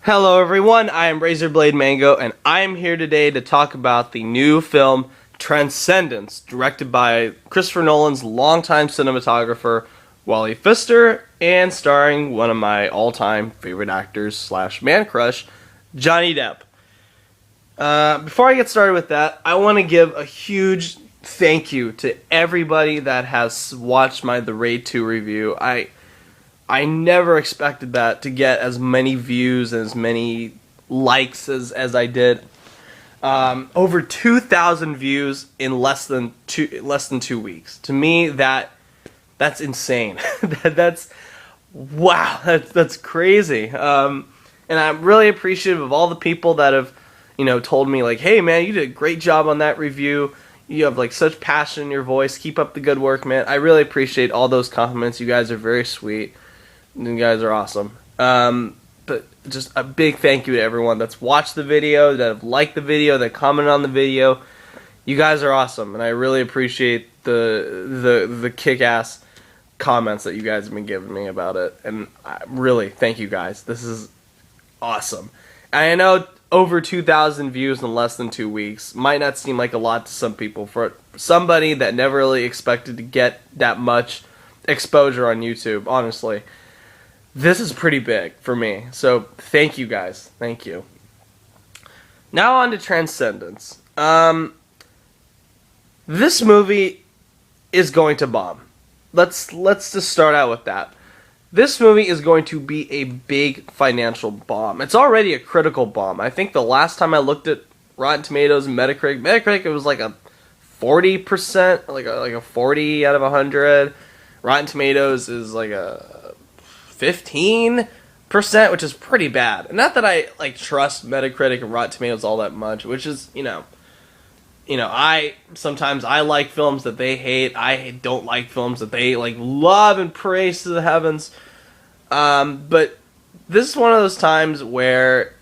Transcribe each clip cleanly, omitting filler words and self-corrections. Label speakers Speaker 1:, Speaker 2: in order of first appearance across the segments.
Speaker 1: Hello everyone, I am Razorblade Mango, and I am here today to talk about the new film Transcendence, directed by Christopher Nolan's longtime cinematographer Wally Pfister, and starring one of my all-time favorite actors slash man crush, Johnny Depp. Before I get started with that, I want to give a huge thank you to everybody that has watched my The Raid 2 review. I never expected that to get as many views and as many likes as I did. Over 2,000 views in less than 2 weeks. To me, that's insane. that's wow. That's crazy. And I'm really appreciative of all the people that have, told me like, "Hey man, you did a great job on that review. You have like such passion in your voice. Keep up the good work, man." I really appreciate all those compliments. You guys are very sweet. You guys are awesome. But just a big thank you to everyone that's watched the video, that have liked the video, that commented on the video. You guys are awesome, and I really appreciate the kick-ass comments that you guys have been giving me about it. And really, thank you guys. This is awesome. And I know over 2,000 views in less than 2 weeks might not seem like a lot to some people. For somebody that never really expected to get that much exposure on YouTube, honestly, this is pretty big for me, so thank you guys. Thank you. Now on to Transcendence. This movie is going to bomb. Let's just start out with that. This movie is going to be a big financial bomb. It's already a critical bomb. I think the last time I looked at Rotten Tomatoes and Metacritic, it was like a 40%, like a 40 out of 100. Rotten Tomatoes is like a 15%, which is pretty bad. And not that I trust Metacritic and Rotten Tomatoes all that much, which is, I sometimes I like films that they hate. I don't like films that they love and praise to the heavens. But this is one of those times where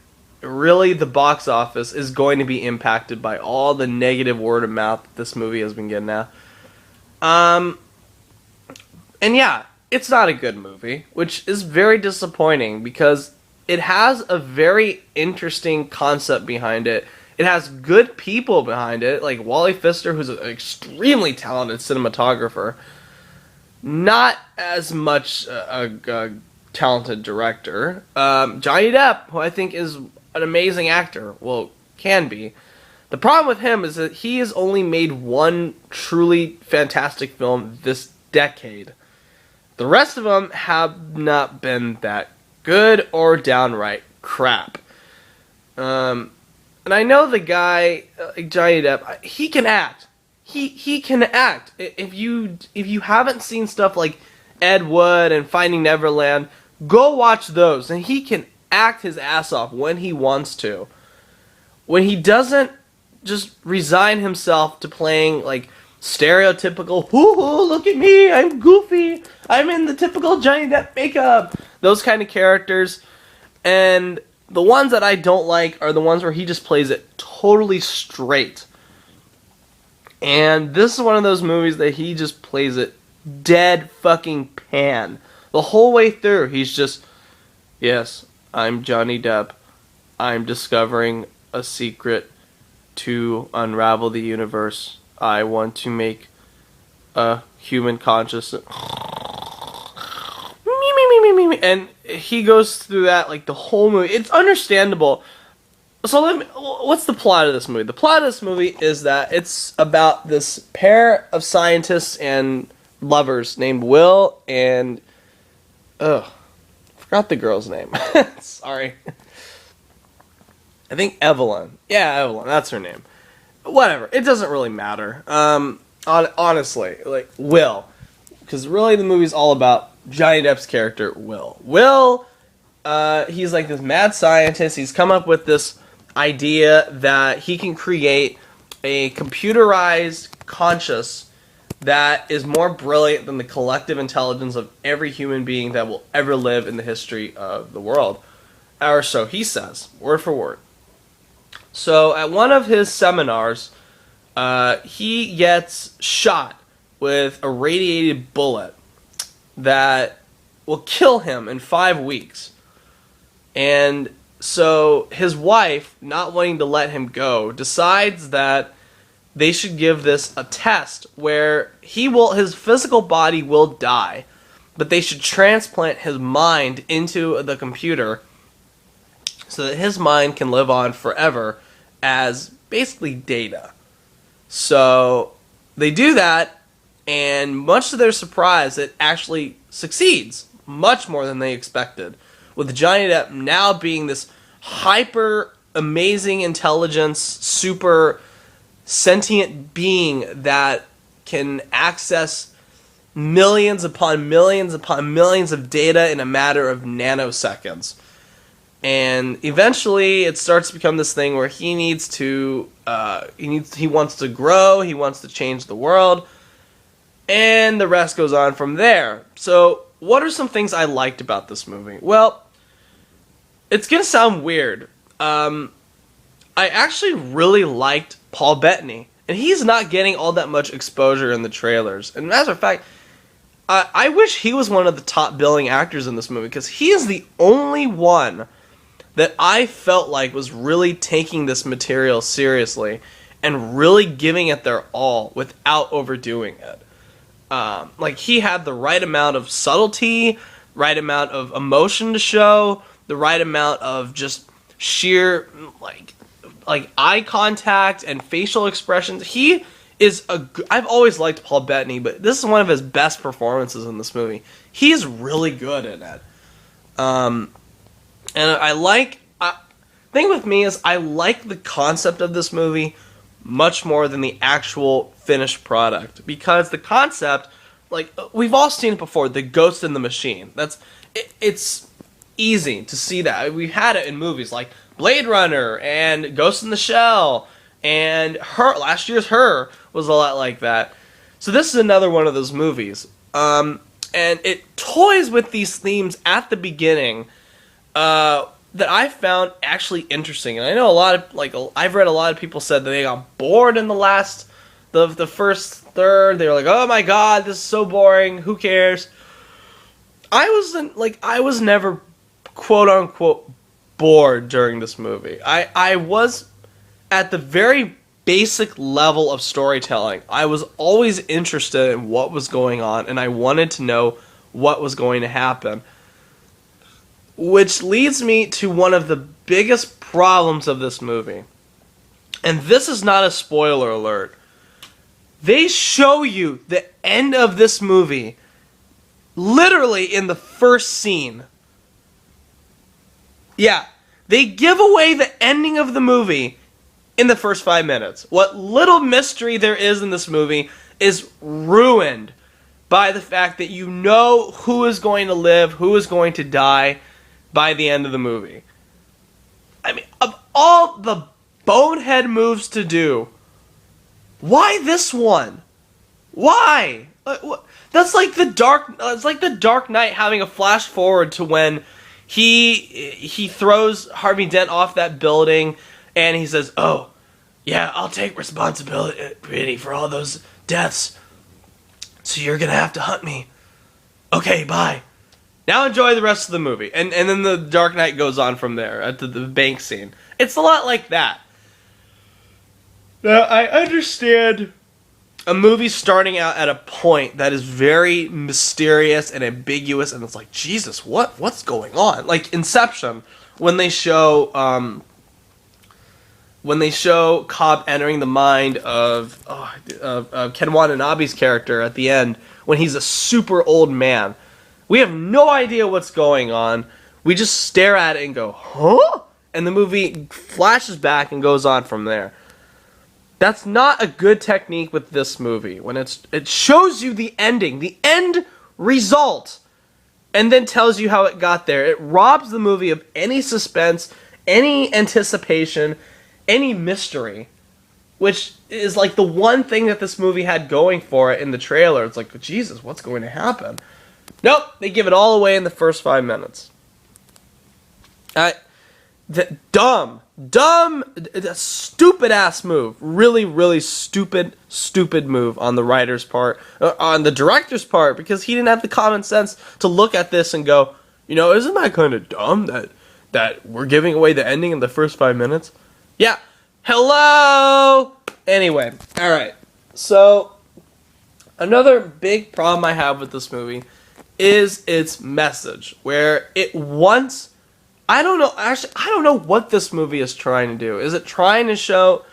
Speaker 1: really the box office is going to be impacted by all the negative word of mouth that this movie has been getting now. And yeah, it's not a good movie, which is very disappointing because it has a very interesting concept behind it. It has good people behind it, like Wally Pfister, who's an extremely talented cinematographer. Not as much a talented director. Johnny Depp, who I think is an amazing actor, well, can be. The problem with him is that he has only made one truly fantastic film this decade. The rest of them have not been that good or downright crap. And I know the guy, Johnny Depp, he can act. He can act. If you haven't seen stuff like Ed Wood and Finding Neverland, go watch those. And he can act his ass off when he wants to. When he doesn't just resign himself to playing stereotypical, hoo-hoo, look at me, I'm goofy, I'm in the typical Johnny Depp makeup, those kind of characters. And the ones that I don't like are the ones where he just plays it totally straight. And this is one of those movies that he just plays it dead fucking pan. The whole way through, he's just, yes, I'm Johnny Depp, I'm discovering a secret to unravel the universe. I want to make a human consciousness. And he goes through that the whole movie. It's understandable. So what's the plot of this movie? The plot of this movie is that it's about this pair of scientists and lovers named Will and forgot the girl's name. Sorry. I think Evelyn. Yeah, Evelyn. That's her name. Whatever, it doesn't really matter. Honestly, Will, because really the movie's all about Johnny Depp's character, Will. Will, he's this mad scientist. He's come up with this idea that he can create a computerized conscious that is more brilliant than the collective intelligence of every human being that will ever live in the history of the world. Or so he says, word for word. So at one of his seminars, he gets shot with a radiated bullet that will kill him in 5 weeks. And So his wife, not wanting to let him go, decides that they should give this a test where his physical body will die, but they should transplant his mind into the computer so that his mind can live on forever as basically data. So they do that, and much to their surprise, it actually succeeds much more than they expected, with Johnny Depp now being this hyper amazing intelligence, super sentient being that can access millions upon millions upon millions of data in a matter of nanoseconds. And eventually it starts to become this thing where he wants to grow, he wants to change the world, and the rest goes on from there. So what are some things I liked about this movie? Well, it's going to sound weird. I actually really liked Paul Bettany, and he's not getting all that much exposure in the trailers. And as a matter of fact, I wish he was one of the top billing actors in this movie, because he is the only one that I felt like was really taking this material seriously and really giving it their all without overdoing it. Like, he had the right amount of subtlety, right amount of emotion to show, the right amount of just sheer like eye contact and facial expressions. He is I've always liked Paul Bettany, but this is one of his best performances in this movie. He's really good in it. And thing with me is I like the concept of this movie much more than the actual finished product, because the concept, like, we've all seen it before, the ghost in the machine. It's easy to see that. We've had it in movies like Blade Runner and Ghost in the Shell, and last year's Her was a lot like that. So this is another one of those movies. And it toys with these themes at the beginning that I found actually interesting. And I know I've read a lot of people said that they got bored in the first third. They were like, oh my god, this is so boring, who cares? I was never quote unquote bored during this movie. I was at the very basic level of storytelling. I was always interested in what was going on, and I wanted to know what was going to happen. Which leads me to one of the biggest problems of this movie. And this is not a spoiler alert. They show you the end of this movie literally in the first scene. Yeah, they give away the ending of the movie in the first 5 minutes. What little mystery there is in this movie is ruined by the fact that you know who is going to live, who is going to die by the end of the movie. I mean, of all the bonehead moves to do, why this one? Why? That's like it's like the Dark Knight having a flash forward to when he throws Harvey Dent off that building, and he says, "Oh, yeah, I'll take responsibility for all those deaths. So you're gonna have to hunt me. Okay, bye. Now enjoy the rest of the movie." And then the Dark Knight goes on from there at the bank scene. It's a lot like that. Now, I understand a movie starting out at a point that is very mysterious and ambiguous, and it's like, Jesus, what's going on? Like Inception, when they show Cobb entering the mind of Ken Watanabe's character at the end, when he's a super old man. We have no idea what's going on. We just stare at it and go, huh? And the movie flashes back and goes on from there. That's not a good technique with this movie. When it shows you the ending, the end result, and then tells you how it got there. It robs the movie of any suspense, any anticipation, any mystery, which is like the one thing that this movie had going for it in the trailer. It's like, Jesus, what's going to happen? Nope, they give it all away in the first 5 minutes. Dumb, stupid ass move. Really, really stupid move on the writer's part, on the director's part, because he didn't have the common sense to look at this and go, isn't that kind of dumb that that we're giving away the ending in the first 5 minutes? Yeah. Hello! Anyway, alright. So, another big problem I have with this movie is its message, where it wants... I don't know what this movie is trying to do. Is it trying to show...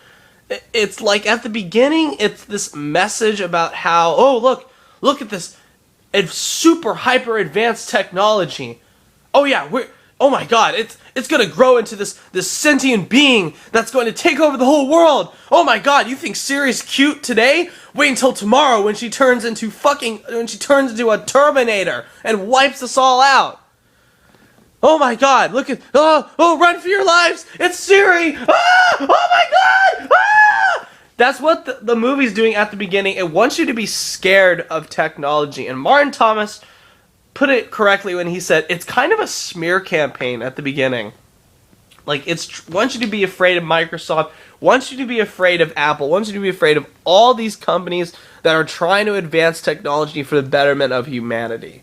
Speaker 1: It's like, at the beginning, it's this message about how, oh, look at this super hyper advanced technology. Oh yeah, oh my god, it's gonna grow into this sentient being that's going to take over the whole world. Oh my god, you think Siri's cute today? Wait until tomorrow when she turns into a Terminator and wipes us all out. Oh my god, look at, oh, run for your lives, it's Siri! Ah! Oh my god! Ah! That's what the movie's doing at the beginning. It wants you to be scared of technology. And Martin Thomas put it correctly when he said it's kind of a smear campaign at the beginning. Like, wants you to be afraid of Microsoft, wants you to be afraid of Apple, wants you to be afraid of all these companies that are trying to advance technology for the betterment of humanity.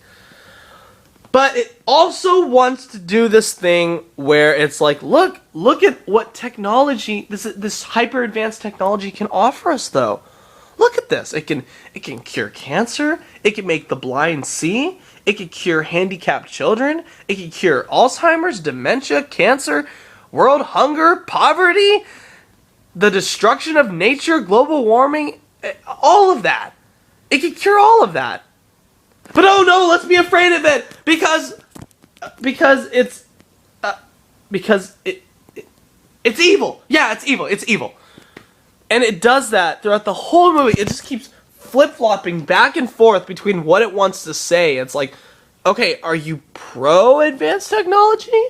Speaker 1: But it also wants to do this thing where it's like, look at what technology, this hyper advanced technology can offer us though. Look at this. It can cure cancer, it can make the blind see, it can cure handicapped children, it can cure Alzheimer's, dementia, cancer, world hunger, poverty, the destruction of nature, global warming, all of that. It can cure all of that. But oh no, let's be afraid of it because it's evil. Yeah, it's evil. It's evil. And it does that throughout the whole movie. It just keeps flip-flopping back and forth between what it wants to say. It's like, okay, are you pro advanced technology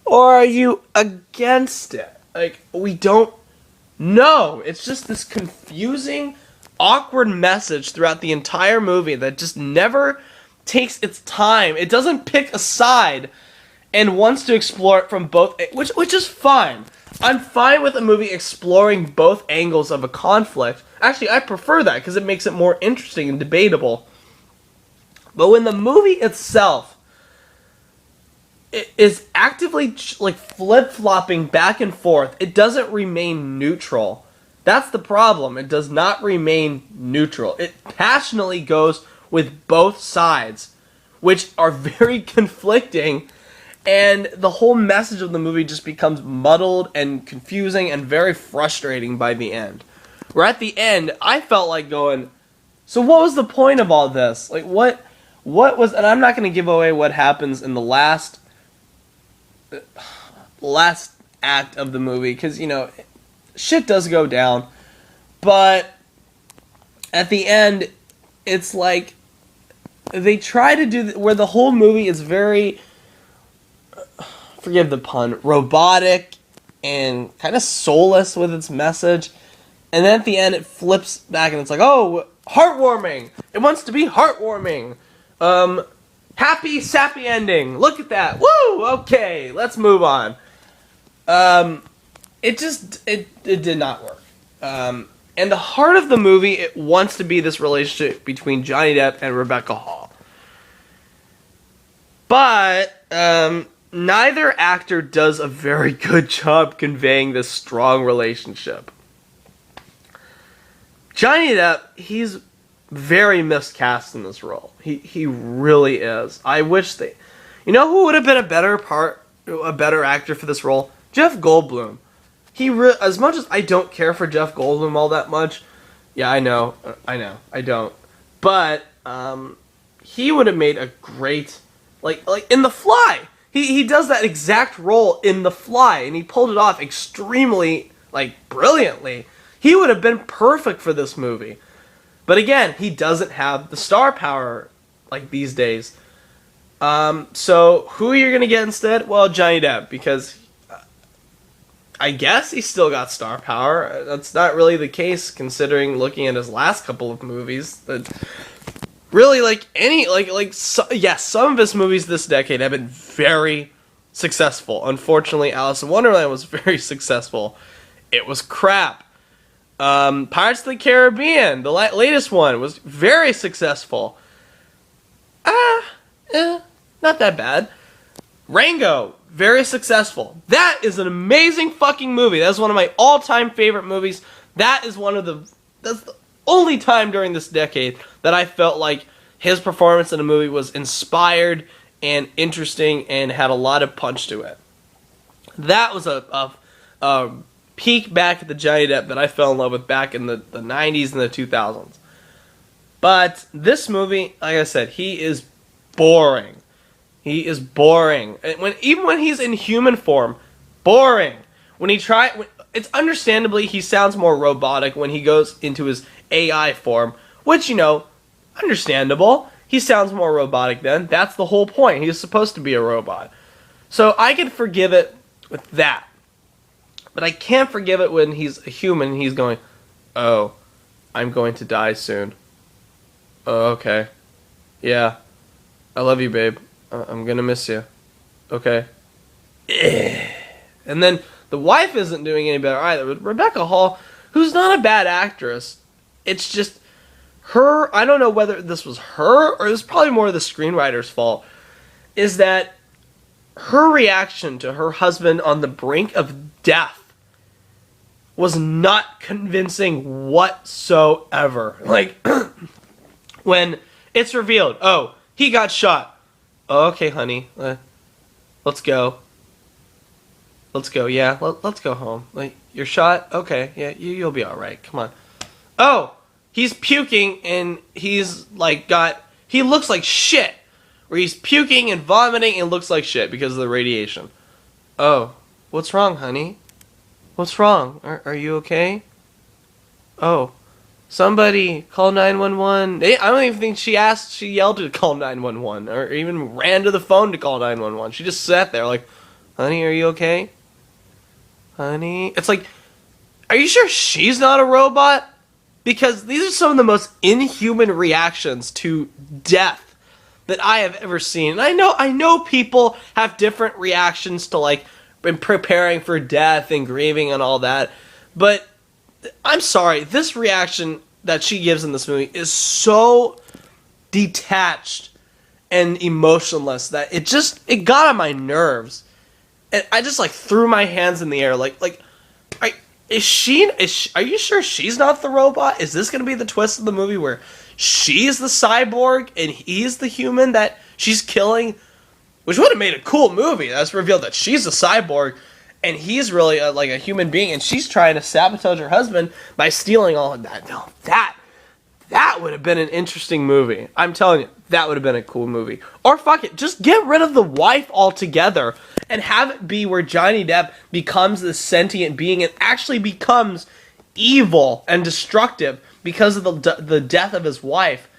Speaker 1: or are you against it? Like, we don't know. It's just this confusing, awkward message throughout the entire movie that just never takes its time. It doesn't pick a side and wants to explore it from both, which is fine. I'm fine with a movie exploring both angles of a conflict. Actually, I prefer that because it makes it more interesting and debatable. But when the movie itself is actively like flip-flopping back and forth, it doesn't remain neutral. That's the problem. It does not remain neutral. It passionately goes with both sides, which are very conflicting, and the whole message of the movie just becomes muddled and confusing and very frustrating by the end. Where at the end, I felt like going, so what was the point of all this? Like, what was, and I'm not going to give away what happens in the last act of the movie, because, you know, shit does go down, but at the end, it's like they try to do where the whole movie is very, forgive the pun, robotic and kind of soulless with its message, and then at the end it flips back and it's like, oh, heartwarming. It wants to be heartwarming. Happy, sappy ending. Look at that. Woo! Okay, let's move on. It did not work. And the heart of the movie, it wants to be this relationship between Johnny Depp and Rebecca Hall. But, neither actor does a very good job conveying this strong relationship. Johnny Depp, he's very miscast in this role. He really is. I wish they... You know who would have been a better actor for this role? Jeff Goldblum. As much as I don't care for Jeff Goldblum all that much, yeah, I know, I don't. But he would have made a great, like in The Fly. He does that exact role in The Fly, and he pulled it off extremely, brilliantly. He would have been perfect for this movie. But again, he doesn't have the star power these days. So who are you gonna get instead? Well, Johnny Depp, because I guess he's still got star power. That's not really the case considering looking at his last couple of movies. That really, some of his movies this decade have been very successful. Unfortunately, Alice in Wonderland was very successful. It was crap. Pirates of the Caribbean, the latest one, was very successful. Not that bad. Rango, very successful. That is an amazing fucking movie. That's one of my all-time favorite movies. That's the only time during this decade that I felt like his performance in a movie was inspired and interesting and had a lot of punch to it. That was a peak back at the Johnny Depp that I fell in love with back in the 90s and the 2000s. But this movie, like I said, he is boring. He is boring. Even when he's in human form, boring. It's understandably he sounds more robotic when he goes into his AI form, which, understandable. He sounds more robotic then. That's the whole point. He's supposed to be a robot. So I can forgive it with that. But I can't forgive it when he's a human and he's going, "Oh, I'm going to die soon. Oh, okay. Yeah. I love you, babe. I'm gonna miss you. Okay." And then the wife isn't doing any better either. With Rebecca Hall, who's not a bad actress, it's just her. I don't know whether this was her or this is probably more the screenwriter's fault. Is that her reaction to her husband on the brink of death was not convincing whatsoever. Like, when it's revealed, oh, he got shot. Oh, okay, honey, let's go. Let's go, yeah, let's go home. Like, you're shot? Okay, yeah, you'll be alright, come on. Oh, he's puking and he's like he looks like shit. Where he's puking and vomiting and looks like shit because of the radiation. Oh, what's wrong, honey? What's wrong? Are you okay? Oh, somebody call 911. I don't even think she yelled to call 911 or even ran to the phone to call 911. She just sat there like, "Honey, are you okay? Honey?" It's like, are you sure she's not a robot? Because these are some of the most inhuman reactions to death that I have ever seen. And I know people have different reactions to like preparing for death and grieving and all that. But I'm sorry, this reaction that she gives in this movie is so detached and emotionless that it got on my nerves. And I just like threw my hands in the air are you sure she's not the robot? Is this going to be the twist of the movie where she's the cyborg and he's the human that she's killing? Which would have made a cool movie. That's revealed that she's a cyborg and he's really a human being and she's trying to sabotage her husband by stealing all of that. No, that would have been an interesting movie. I'm telling you, that would have been a cool movie. Or fuck it, just get rid of the wife altogether and have it be where Johnny Depp becomes this sentient being and actually becomes evil and destructive because of the death of his wife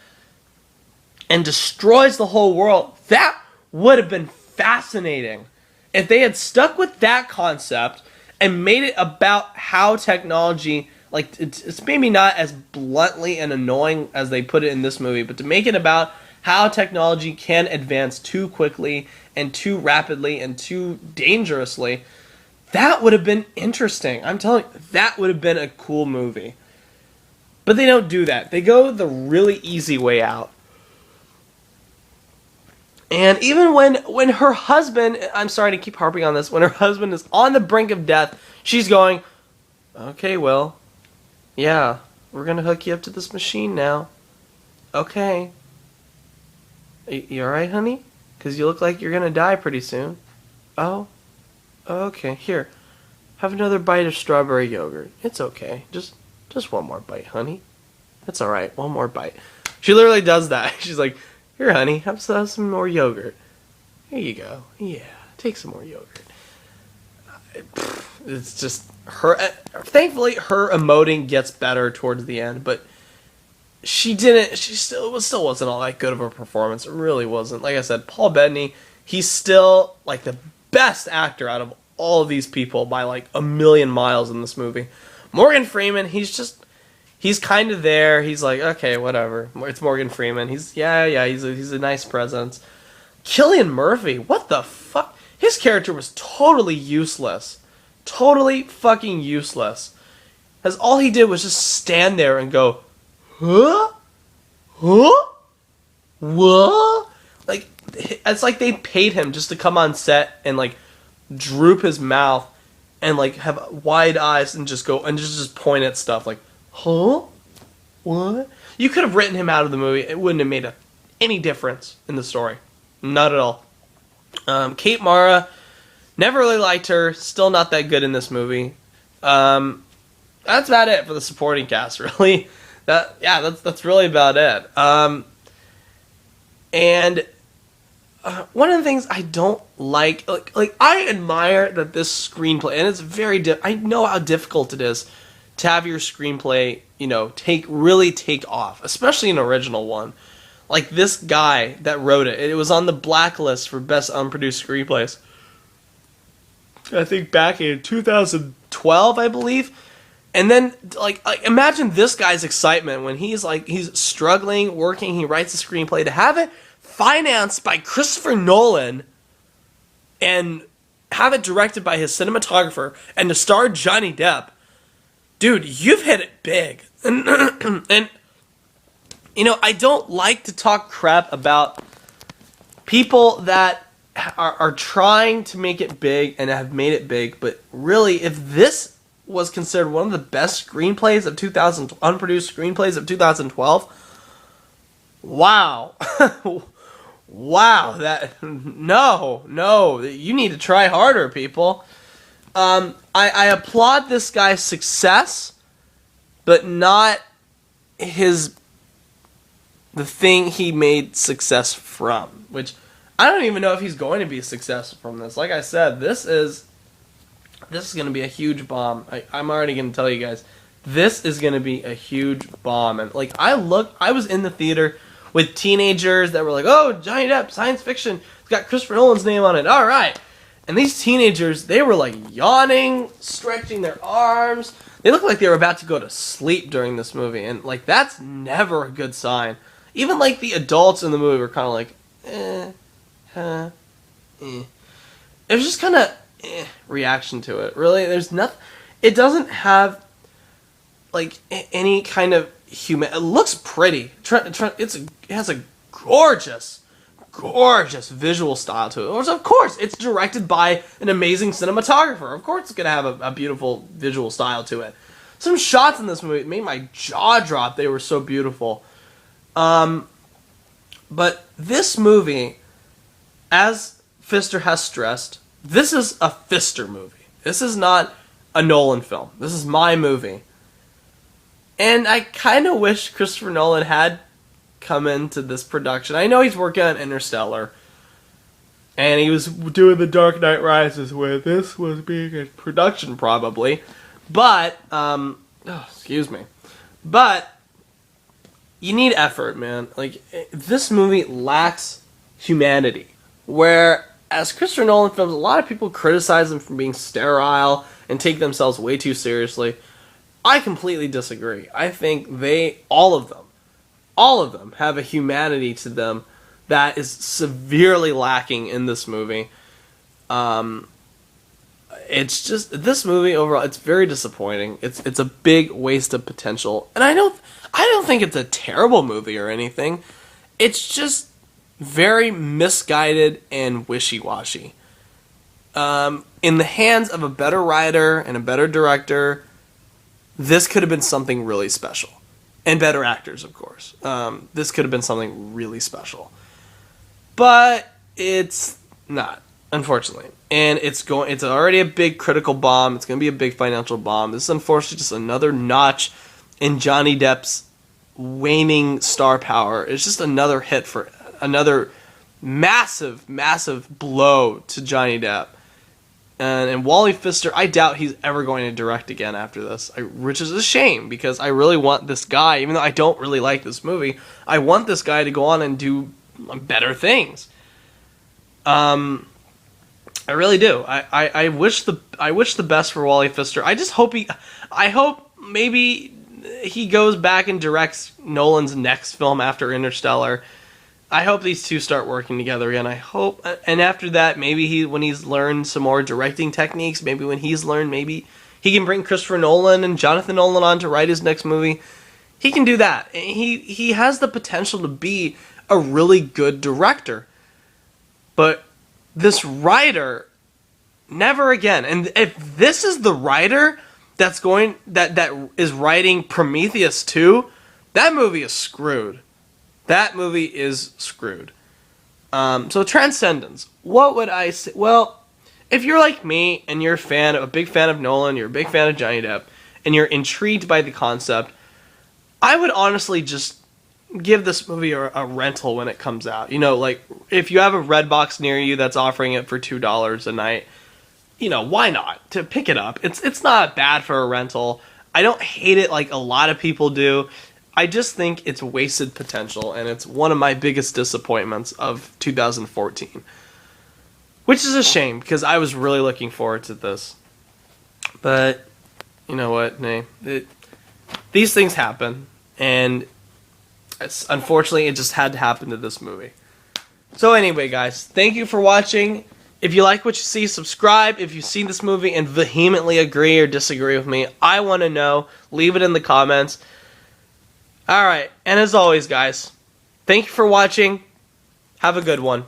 Speaker 1: and destroys the whole world. That would have been fascinating if they had stuck with that concept and made it about how technology, like, it's maybe not as bluntly and annoying as they put it in this movie, but to make it about how technology can advance too quickly and too rapidly and too dangerously. That would have been interesting. I'm telling you, that would have been a cool movie. But they don't do that. They go the really easy way out. And even when her husband, I'm sorry to keep harping on this, when her husband is on the brink of death, she's going, "Okay, well, yeah, we're going to hook you up to this machine now. Okay. You alright, honey? Because you look like you're going to die pretty soon." "Oh, okay, here. Have another bite of strawberry yogurt. It's okay. Just one more bite, honey. It's alright, one more bite." She literally does that. She's like, "Here, honey, have some more yogurt. Here you go. Yeah, take some more yogurt." It's just her. Thankfully, her emoting gets better towards the end, but she still wasn't all that good of a performance. It really wasn't. Like I said, Paul Bettany, he's still like the best actor out of all of these people by like a million miles in this movie. Morgan Freeman, he's kind of there. He's like, okay, whatever. It's Morgan Freeman. He's a nice presence. Cillian Murphy, what the fuck? His character was totally useless. Totally fucking useless. Because all he did was just stand there and go, "Huh? Huh? What?" Like, it's like they paid him just to come on set and like droop his mouth and like have wide eyes and just go and just point at stuff like, huh? What? You could have written him out of the movie. It wouldn't have made any difference in the story. Not at all. Kate Mara, never really liked her. Still not that good in this movie. That's about it for the supporting cast, really. That's really about it. And one of the things I don't like I admire that this screenplay, and it's very I know how difficult it is to have your screenplay, take off, especially an original one. Like this guy that wrote it, it was on the blacklist for best unproduced screenplays. I think back in 2012, I believe. And then, imagine this guy's excitement when he's struggling, working, he writes a screenplay, to have it financed by Christopher Nolan and have it directed by his cinematographer and to star Johnny Depp. Dude, you've hit it big. And I don't like to talk crap about people that are trying to make it big and have made it big, but really, if this was considered one of the best screenplays of unproduced screenplays of 2012, wow. Wow, no, you need to try harder, people. I applaud this guy's success, but not the thing he made success from, which I don't even know if he's going to be successful from this. Like I said, this is going to be a huge bomb. I'm already going to tell you guys, this is going to be a huge bomb. And I was in the theater with teenagers that were like, oh, Johnny Depp, science fiction, it's got Christopher Nolan's name on it, all right. And these teenagers, they were yawning, stretching their arms. They looked like they were about to go to sleep during this movie, and that's never a good sign. Even the adults in the movie were kind of eh. It was just kind of reaction to it. Really, there's nothing. It doesn't have any kind of human. It looks pretty. It has a gorgeous visual style to it. Which, of course, it's directed by an amazing cinematographer. Of course, it's gonna have a beautiful visual style to it. Some shots in this movie made my jaw drop. They were so beautiful. But this movie, as Pfister has stressed, this is a Pfister movie. This is not a Nolan film. This is my movie. And I kind of wish Christopher Nolan had come into this production. I know he's working on Interstellar, and he was doing The Dark Knight Rises, where this was being in production probably. But, excuse me. But you need effort, man. This movie lacks humanity. Whereas Christopher Nolan films, a lot of people criticize them for being sterile and take themselves way too seriously. I completely disagree. I think all of them have a humanity to them that is severely lacking in this movie. It's just, this movie overall, it's very disappointing. It's a big waste of potential. And I don't think it's a terrible movie or anything. It's just very misguided and wishy-washy. In the hands of a better writer and a better director, this could have been something really special. And better actors, of course. This could have been something really special. But it's not, unfortunately. And it's already a big critical bomb. It's going to be a big financial bomb. This is unfortunately just another notch in Johnny Depp's waning star power. It's just another hit for another massive, massive blow to Johnny Depp. And Wally Pfister, I doubt he's ever going to direct again after this, which is a shame, because I really want this guy, even though I don't really like this movie, I want this guy to go on and do better things. I really do. I wish the best for Wally Pfister. I hope maybe he goes back and directs Nolan's next film after Interstellar. I hope these two start working together again. I hope, and after that, maybe when he's learned some more directing techniques, maybe he can bring Christopher Nolan and Jonathan Nolan on to write his next movie. He can do that. He has the potential to be a really good director. But this writer Never again. And if this is the writer that is writing Prometheus 2, that movie is screwed. That movie is screwed. So Transcendence. What would I say? Well, if you're like me and you're a big fan of Nolan, you're a big fan of Johnny Depp, and you're intrigued by the concept, I would honestly just give this movie a rental when it comes out. You know, like, if you have a Redbox near you that's offering it for $2 a night, you know, why not? To pick it up. It's not bad for a rental. I don't hate it like a lot of people do. I just think it's wasted potential, and it's one of my biggest disappointments of 2014. Which is a shame, because I was really looking forward to this. But, you know what, these things happen, and unfortunately it just had to happen to this movie. So anyway, guys, thank you for watching. If you like what you see, subscribe. If you've seen this movie and vehemently agree or disagree with me, I want to know. Leave it in the comments. Alright, and as always, guys, thank you for watching. Have a good one.